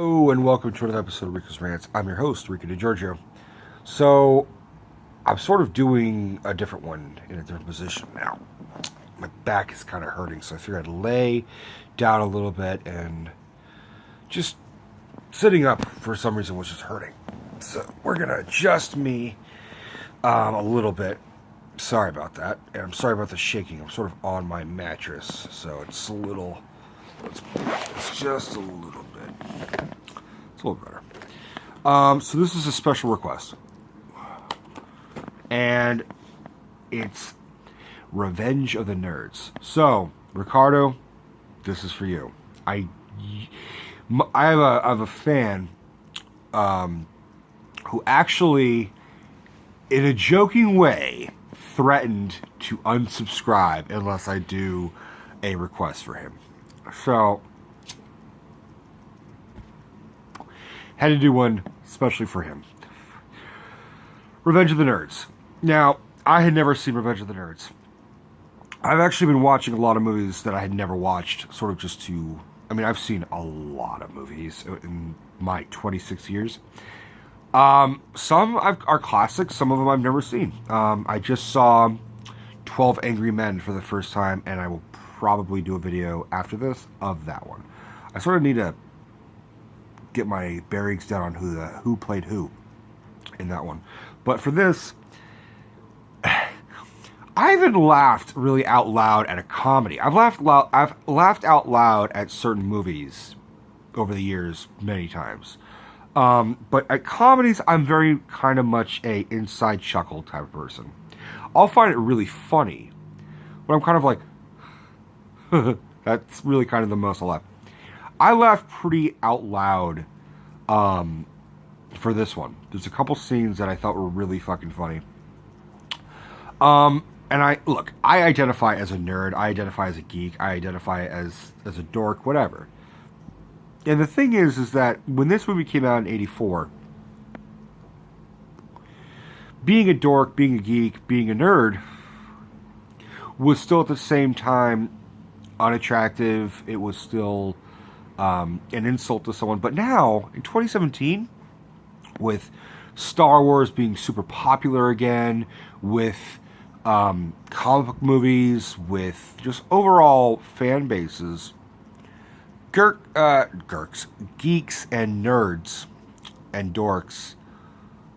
Oh, and welcome to another episode of Rico'S Rants. I'm your host, Rico DiGiorgio. So, I'm sort of doing a different one in a different position now. My back is kind of hurting, so I figured I'd lay down a little bit, and just sitting up for some reason was just hurting. So, we're going to adjust me a little bit. Sorry about that, and I'm sorry about the shaking. I'm sort of on my mattress, so it's a little... It's just a little bit. It's a little better. So this is a special request. And it's Revenge of the Nerds. So, Ricardo, this is for you. I have a fan who actually, in a joking way, threatened to unsubscribe unless I do a request for him. So, had to do one especially for him. Revenge of the Nerds. Now, I had never seen Revenge of the Nerds. I've actually been watching a lot of movies that I had never watched, sort of just to... I mean, I've seen a lot of movies in my 26 years. Some are classics, some of them I've never seen. I just saw 12 Angry Men for the first time, and I will probably do a video after this of that one. I sort of need to get my bearings down on who played who in that one. But for this, I haven't laughed really out loud at a comedy. I've laughed out loud at certain movies over the years many times. But at comedies, I'm very kind of much a inside chuckle type of person. I'll find it really funny, but I'm kind of like, that's really kind of the most I laugh. I laughed pretty out loud for this one. There's a couple scenes that I thought were really fucking funny. And I identify as a nerd, I identify as a geek, I identify as a dork, whatever. And the thing is that when this movie came out in 84, being a dork, being a geek, being a nerd was still at the same time unattractive. It was still an insult to someone. But now, in 2017, with Star Wars being super popular again, with comic book movies, with just overall fan bases, geeks and nerds and dorks,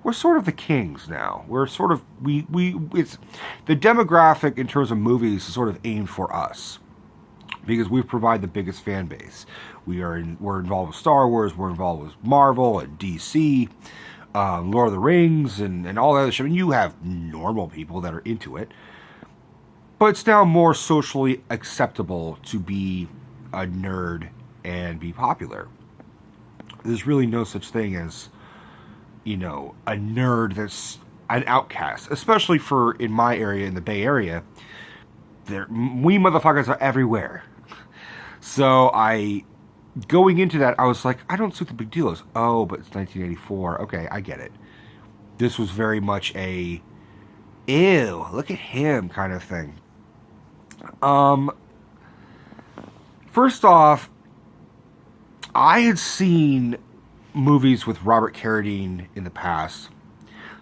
we're sort of the kings now. We're sort of, it's the demographic in terms of movies is sort of aimed for us, because we provide the biggest fan base. We're involved with Star Wars, we're involved with Marvel and DC, Lord of the Rings, and all that other shit. I mean, you have normal people that are into it, but it's now more socially acceptable to be a nerd and be popular. There's really no such thing as, a nerd that's an outcast, especially for, in my area, in the Bay Area, we motherfuckers are everywhere. So going into that, I was like, I don't see what the big deal is. Oh, but it's 1984. Okay, I get it. This was very much a, ew, look at him kind of thing. First off, I had seen movies with Robert Carradine in the past.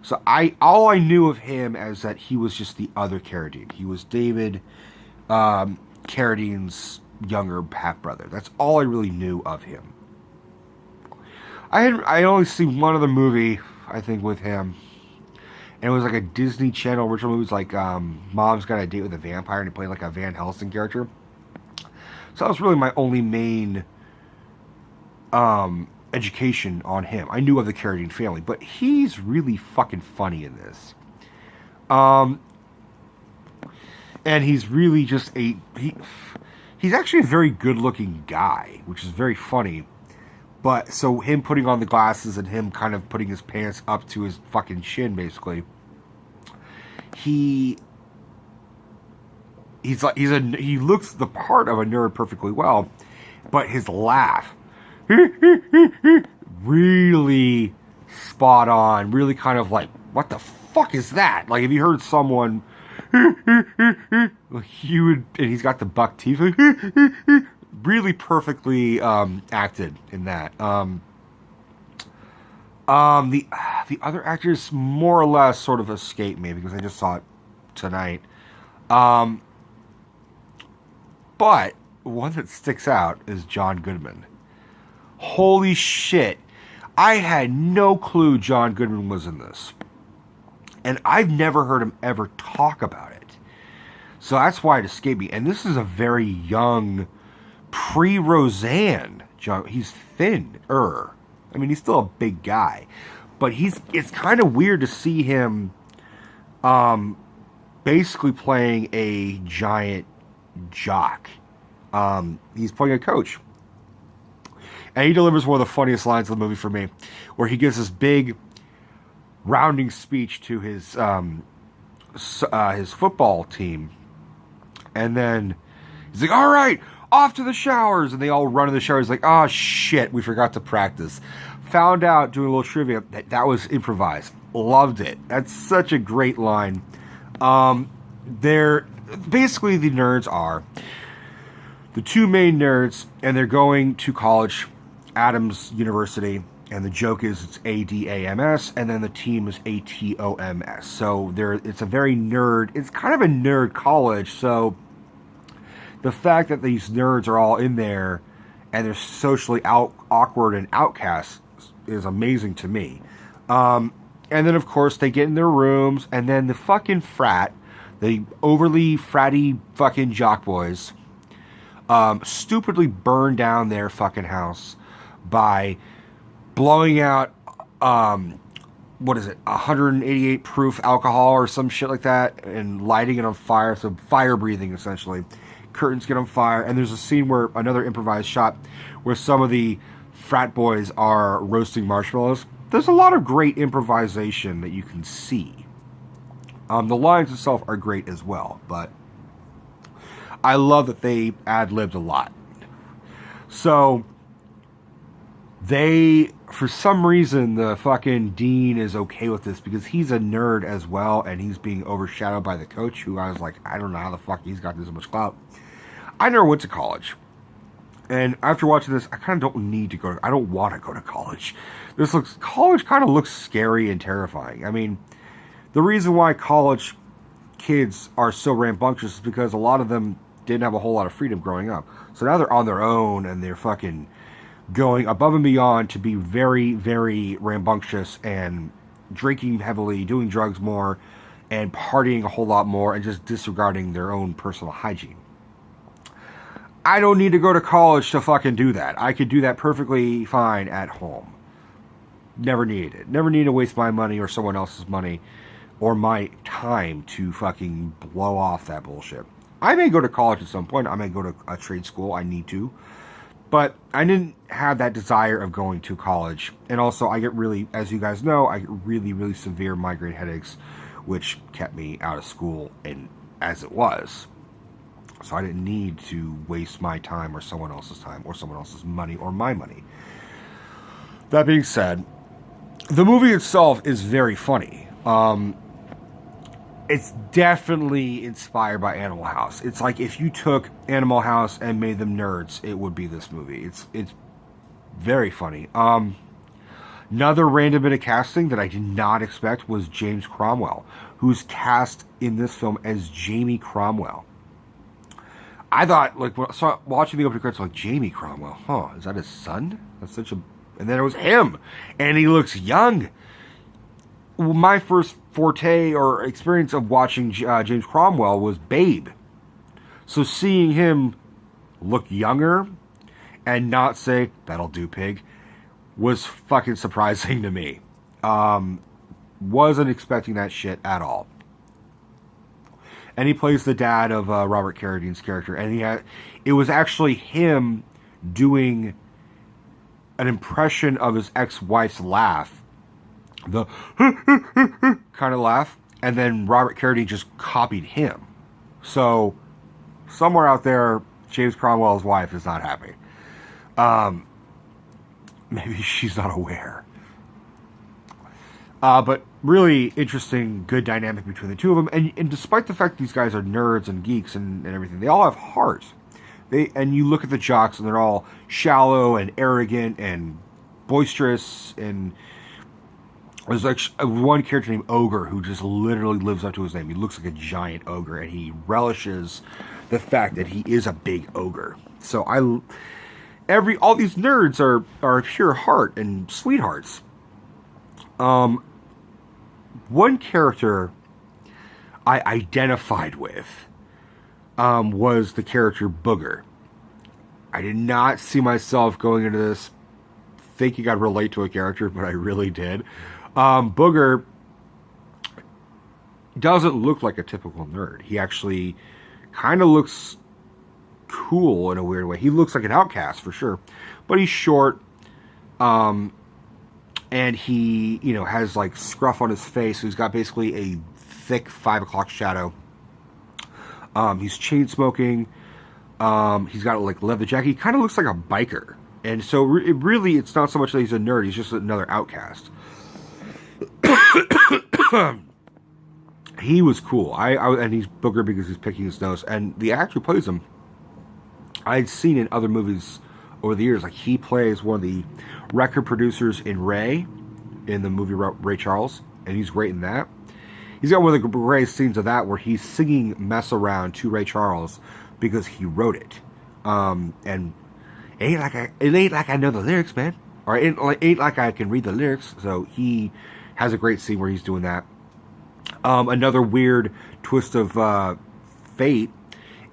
So all I knew of him as that he was just the other Carradine. He was David Carradine's younger half-brother. That's all I really knew of him. I only seen one other movie, I think, with him. And it was like a Disney Channel original movie. It was like Mom's Got a Date with a Vampire, and he played like a Van Helsing character. So that was really my only main education on him. I knew of the Carradine family, but he's really fucking funny in this. And he's really just he's actually a very good-looking guy, which is very funny. But so him putting on the glasses and him kind of putting his pants up to his fucking chin, basically, he looks the part of a nerd perfectly well, but his laugh really spot on, really kind of like, what the fuck is that? Like, if you heard someone he would, and he's got the buck teeth, really perfectly acted in that. The other actors more or less sort of escaped me because I just saw it tonight. Um, but one that sticks out is John Goodman. Holy shit. I had no clue John Goodman was in this. And I've never heard him ever talk about it. So that's why it escaped me. And this is a very young, pre-Roseanne John. He's thinner. I mean, he's still a big guy. But it's kind of weird to see him basically playing a giant jock. He's playing a coach. And he delivers one of the funniest lines of the movie for me, where he gives this big rounding speech to his football team. And then he's like, all right, off to the showers. And they all run to the showers. Like, oh, shit, we forgot to practice. Found out, doing a little trivia, that was improvised. Loved it. That's such a great line. They're basically, the nerds are the two main nerds, and they're going to college, Adams University, and the joke is it's ADAMS, and then the team is ATOMS. So it's a very nerd, it's kind of a nerd college, so the fact that these nerds are all in there, and they're socially awkward and outcasts, is amazing to me. And then, of course, they get in their rooms, and then the fucking frat, the overly fratty fucking jock boys, stupidly burn down their fucking house by blowing out, 188 proof alcohol or some shit like that, and lighting it on fire, so fire breathing, essentially. Curtains get on fire, and there's a scene where, another improvised shot, where some of the frat boys are roasting marshmallows. There's a lot of great improvisation that you can see. The lines itself are great as well, but I love that they ad-libbed a lot. So, for some reason, the fucking dean is okay with this because he's a nerd as well, and he's being overshadowed by the coach, who I was like, I don't know how the fuck he's got this much clout. I never went to college. And after watching this, I kind of don't need to go. I don't want to go to college. College kind of looks scary and terrifying. I mean, the reason why college kids are so rambunctious is because a lot of them didn't have a whole lot of freedom growing up. So now they're on their own, and they're fucking going above and beyond to be very, very rambunctious and drinking heavily, doing drugs more, and partying a whole lot more, and just disregarding their own personal hygiene. I don't need to go to college to fucking do that. I could do that perfectly fine at home. Never needed it. Never need to waste my money or someone else's money or my time to fucking blow off that bullshit. I may go to college at some point. I may go to a trade school. I need to. But I didn't have that desire of going to college. And also, I get really, as you guys know, I get really, really severe migraine headaches, which kept me out of school and as it was. So I didn't need to waste my time or someone else's time or someone else's money or my money. That being said, the movie itself is very funny. It's definitely inspired by Animal House. It's like if you took Animal House and made them nerds, it would be this movie. It's very funny. Another random bit of casting that I did not expect was James Cromwell, who's cast in this film as Jamie Cromwell. I thought, like, watching the opening credits, like, Jamie Cromwell, is that his son? That's such a... And then it was him, and he looks young. My first forte or experience of watching James Cromwell was Babe. So seeing him look younger and not say, that'll do, pig, was fucking surprising to me. Wasn't expecting that shit at all. And he plays the dad of Robert Carradine's character. And it was actually him doing an impression of his ex-wife's laugh. The kind of laugh. And then Robert Carradine just copied him. So, somewhere out there, James Cromwell's wife is not happy. Maybe she's not aware. But really interesting, good dynamic between the two of them. And despite the fact that these guys are nerds and geeks and everything, they all have heart. And you look at the jocks and they're all shallow and arrogant and boisterous, and there's like one character named Ogre who just literally lives up to his name. He looks like a giant ogre, and he relishes the fact that he is a big ogre. So all these nerds are pure heart and sweethearts. One character I identified with was the character Booger. I did not see myself going into this thinking I'd relate to a character, but I really did. Booger doesn't look like a typical nerd. He actually kind of looks cool in a weird way. He looks like an outcast for sure, but he's short, and he has like scruff on his face. So he's got basically a thick 5 o'clock shadow. He's chain smoking. He's got like leather jacket. He kind of looks like a biker, and so it's not so much that he's a nerd. He's just another outcast. He was cool. And he's Booger because he's picking his nose. And the actor who plays him, I'd seen in other movies over the years. Like, he plays one of the record producers in Ray, in the movie Ray Charles, and he's great in that. He's got one of the greatest scenes of that where he's singing "Mess Around" to Ray Charles because he wrote it. And it ain't like I know the lyrics, man. Or it ain't like I can read the lyrics. So he has a great scene where he's doing that. Another weird twist of fate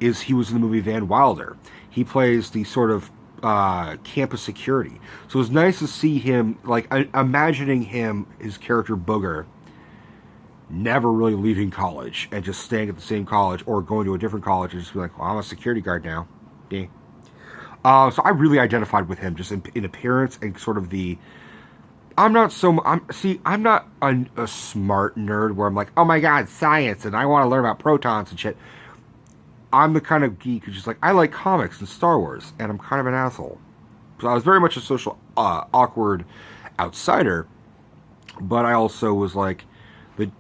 is he was in the movie Van Wilder. He plays the sort of campus security. So it's nice to see him, like, imagining him, his character Booger, never really leaving college and just staying at the same college or going to a different college and just be like, well, I'm a security guard now. Yeah. So I really identified with him just in appearance and sort of the... I'm not a smart nerd where I'm like, oh my god, science, and I want to learn about protons and shit. I'm the kind of geek who's just like, I like comics and Star Wars, and I'm kind of an asshole. So I was very much a social, awkward outsider, but I also was like,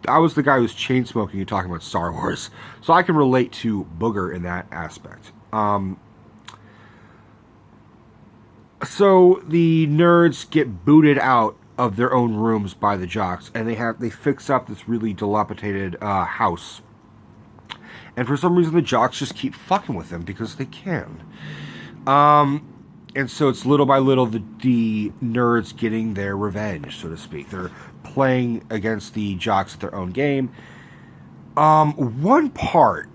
I was the guy who's chain smoking and talking about Star Wars. So I can relate to Booger in that aspect. So the nerds get booted out of their own rooms by the jocks, and they fix up this really dilapidated house. And for some reason, the jocks just keep fucking with them because they can. And so it's little by little the nerds getting their revenge, so to speak. They're playing against the jocks at their own game. One part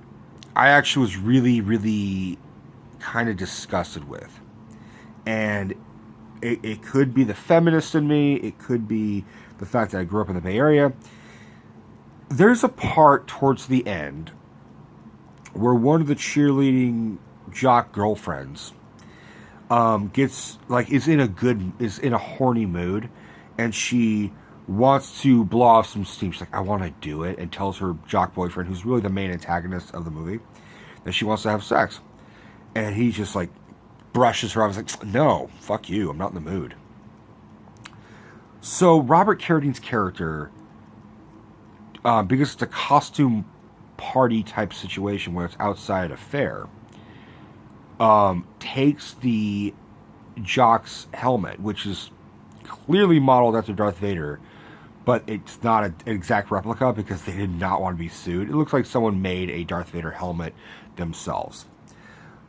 I actually was really, really kind of disgusted with. And it could be the feminist in me. It could be the fact that I grew up in the Bay Area. There's a part towards the end where one of the cheerleading jock girlfriends is in a horny mood, and she wants to blow off some steam. She's like, I want to do it, and tells her jock boyfriend, who's really the main antagonist of the movie, that she wants to have sex. And he just like brushes her off. I was like, no, fuck you, I'm not in the mood. So Robert Carradine's character, because it's a costume party type situation where it's outside a fair, takes the jock's helmet, which is clearly modeled after Darth Vader, but it's not an exact replica because they did not want to be sued. It looks like someone made a Darth Vader helmet themselves.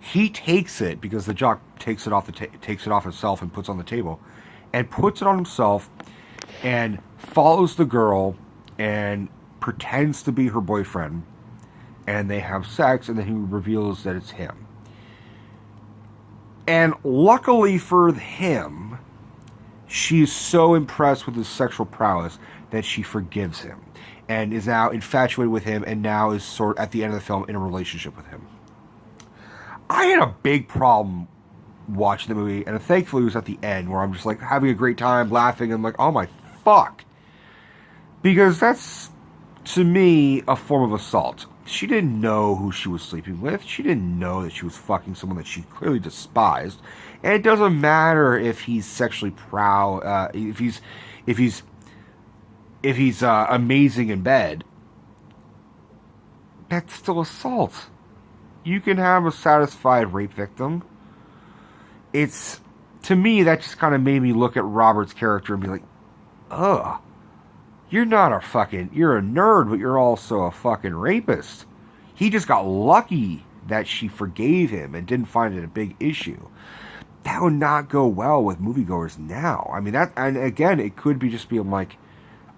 He takes it because the jock takes it off himself and puts it on the table, and puts it on himself, and follows the girl and pretends to be her boyfriend, and they have sex, and then he reveals that it's him. And luckily for him, she's so impressed with his sexual prowess that she forgives him and is now infatuated with him, and now is sort of, at the end of the film, in a relationship with him. I had a big problem watching the movie, and thankfully it was at the end where I'm just like having a great time, laughing, and I'm like, oh my fuck. Because that's, to me, a form of assault. She didn't know who she was sleeping with. She didn't know that she was fucking someone that she clearly despised. And it doesn't matter if he's sexually proud, if he's amazing in bed. That's still assault. you can have a satisfied rape victim. It's, to me, that just kind of made me look at Robert's character and be like, ugh, you're not a fucking, you're a nerd, but you're also a fucking rapist. He just got lucky that she forgave him and didn't find it a big issue. That would not go well with moviegoers now. I mean, that, and again, it could be just being like,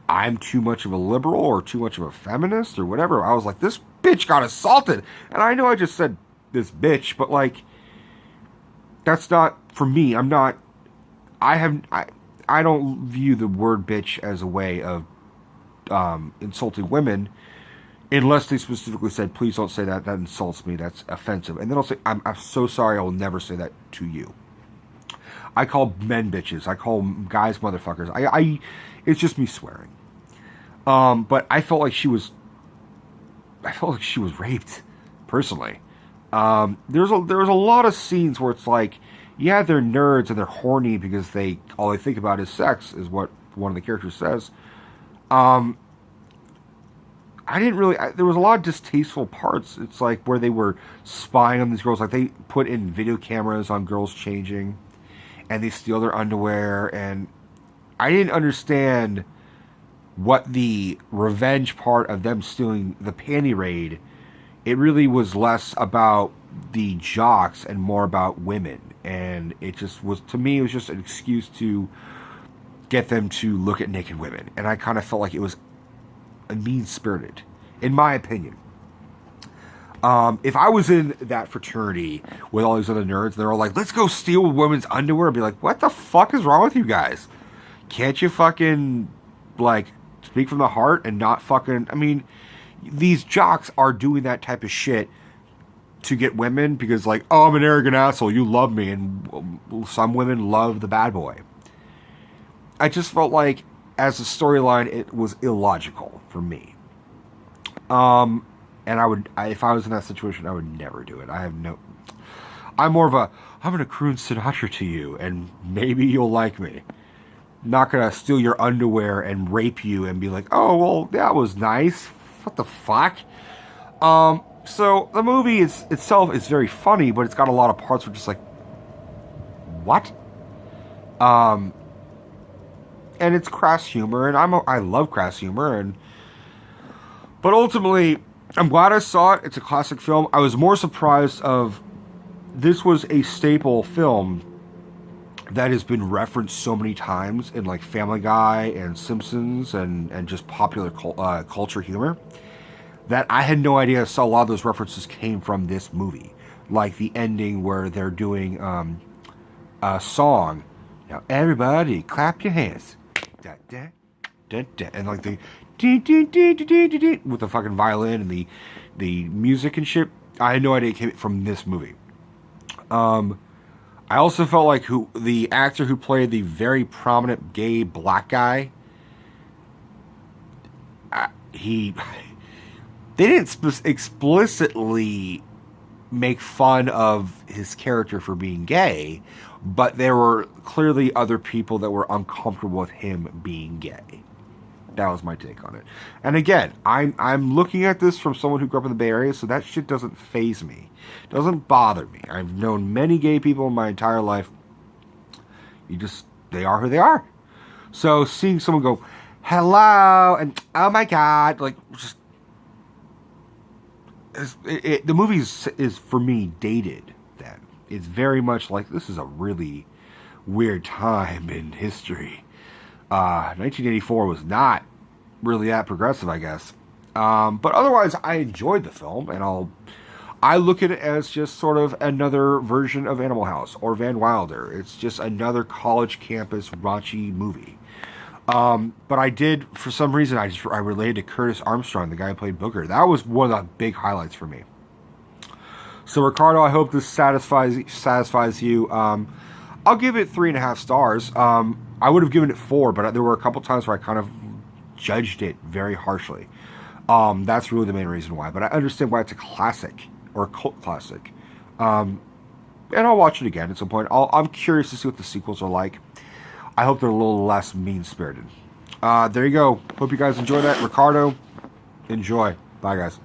I'm too much of a liberal or too much of a feminist or whatever. I was like, this bitch got assaulted. And I know I just said this bitch, but like, that's not, for me, I'm not, I don't view the word bitch as a way of insulting women, unless they specifically said, please don't say that, that insults me, that's offensive. And then I'll say, I'm so sorry, I will never say that to you. I call men bitches, I call guys motherfuckers. It's just me swearing. But I felt like she was raped, personally. There's a lot of scenes where it's like, yeah, they're nerds and they're horny because all they think about is sex, is what one of the characters says. There was a lot of distasteful parts. It's like where they were spying on these girls, like they put in video cameras on girls changing, and they steal their underwear, and I didn't understand what the revenge part of them stealing the panty raid. It really was less about the jocks and more about women. And it just was, to me, it was just an excuse to get them to look at naked women. And I kind of felt like it was mean-spirited, in my opinion. If I was in that fraternity with all these other nerds, they're all like, let's go steal women's underwear, I'd be like, what the fuck is wrong with you guys? Can't you fucking, like, speak from the heart and not fucking, I mean, these jocks are doing that type of shit to get women because, like, oh, I'm an arrogant asshole, you love me, and some women love the bad boy. I just felt like, as a storyline, it was illogical for me. And if I was in that situation, I would never do it. I'm more of I'm gonna croon Sinatra to you, and maybe you'll like me. Not gonna steal your underwear and rape you and be like, oh, well, that was nice. What the fuck? So the movie itself is very funny, but it's got a lot of parts where just like, what? And it's crass humor, and I love crass humor, but ultimately, I'm glad I saw it. It's a classic film. I was more surprised this was a staple film that has been referenced so many times in like Family Guy and Simpsons and just popular culture humor, that I had no idea a lot of those references came from this movie. Like the ending where they're doing a song. Now everybody clap your hands. Da, da, da, da. And like the with the fucking violin and the music and shit. I had no idea it came from this movie. I also felt like the actor who played the very prominent gay black guy, they didn't explicitly make fun of his character for being gay, but there were clearly other people that were uncomfortable with him being gay. That was my take on it. And again, I'm looking at this from someone who grew up in the Bay Area, so that shit doesn't faze me. Doesn't bother me. I've known many gay people in my entire life. They are who they are. So seeing someone go, hello, and oh my god, like, just, the movie is for me dated then. It's very much like, this is a really weird time in history. 1984 was not really that progressive, I guess. But otherwise, I enjoyed the film, and I look at it as just sort of another version of Animal House or Van Wilder. It's just another college campus raunchy movie. But I did, for some reason, I related to Curtis Armstrong, the guy who played Booker. That was one of the big highlights for me. So Ricardo, I hope this satisfies you. I'll give it 3.5 stars. I would have given it 4, but there were a couple times where I kind of judged it very harshly. That's really the main reason why. But I understand why it's a classic, or a cult classic. And I'll watch it again at some point. I'm curious to see what the sequels are like. I hope they're a little less mean-spirited. There you go. Hope you guys enjoyed that. Ricardo, enjoy. Bye, guys.